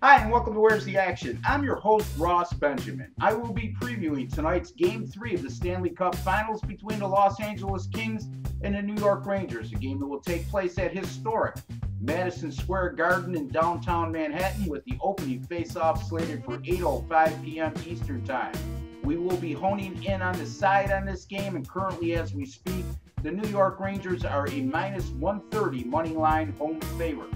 Hi, and welcome to Where's the Action? I'm your host, Ross Benjamin. I will be previewing tonight's Game 3 of the Stanley Cup Finals between the Los Angeles Kings and the New York Rangers, a game that will take place at historic Madison Square Garden in downtown Manhattan with the opening face-off slated for 8:05 p.m. Eastern Time. We will be honing in on the side on this game, and currently as we speak, the New York Rangers are a minus 130 money line home favorite.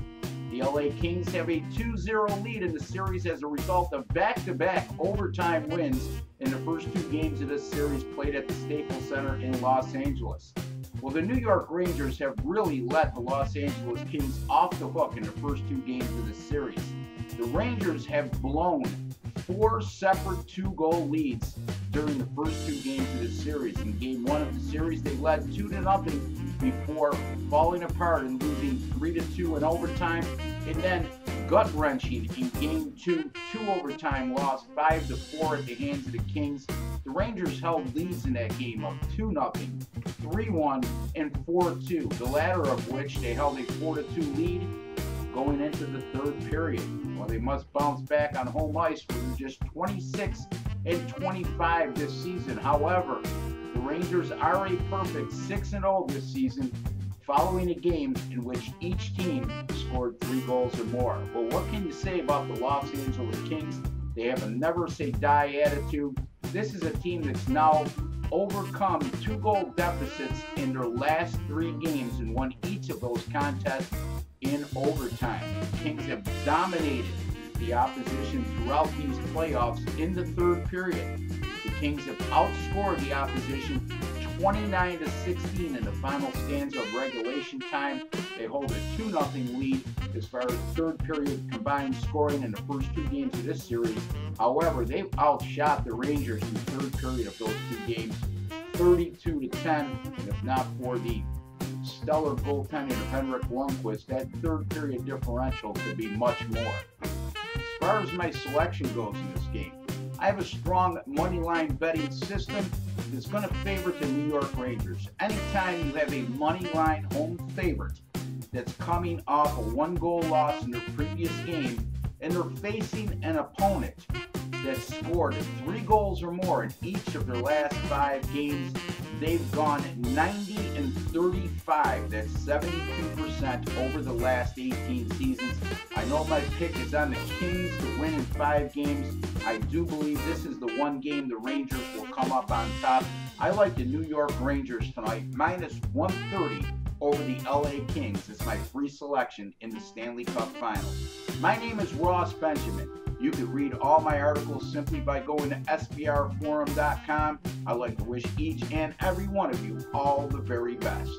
The LA Kings have a 2-0 lead in the series as a result of back-to-back overtime wins in the first two games of this series played at the Staples Center in Los Angeles. Well, the New York Rangers have really let the Los Angeles Kings off the hook in the first two games of the series. The Rangers have blown four separate two-goal leads during the first two games of the series. In game one of the series, they led 2-0 before falling apart and losing 3-2 in overtime, and then gut-wrenching in game two overtime loss 5-4 at the hands of the Kings. The Rangers held leads in that game of 2-0, 3-1, and 4-2, the latter of which they held a 4-2 lead going into the third period. Well, they must bounce back on home ice where they're just 26-25 this season. However, the Rangers are a perfect 6-0 this season following a game in which each team scored 3 goals or more. Well, what can you say about the Los Angeles Kings? They have a never-say-die attitude. This is a team that's now overcome 2-goal deficits in their last 3 games and won each of those contests in overtime. The Kings have dominated the opposition throughout these playoffs in the third period. The Kings have outscored the opposition 29-16 in the final stanza of regulation time. They hold a 2-0 lead as far as third period combined scoring in the first two games of this series. However, they've outshot the Rangers in the third period of those two games 32-10, and if not for the stellar goaltending of Henrik Lundqvist, that third period differential could be much more. As far as my selection goes in this game, I have a strong money line betting system that's going to favor the New York Rangers. Anytime you have a money line home favorite that's coming off a 1-goal loss in their previous game and they're facing an opponent that scored 3 goals or more in each of their last 5 games, they've gone 90-35. That's 72% over the last 18 seasons. I know my pick is on the Kings to win in 5 games. I do believe this is the one game the Rangers will come up on top. I like the New York Rangers tonight, minus 130 over the LA Kings. It's my free selection in the Stanley Cup Finals. My name is Ross Benjamin. You can read all my articles simply by going to sbrforum.com. I'd like to wish each and every one of you all the very best.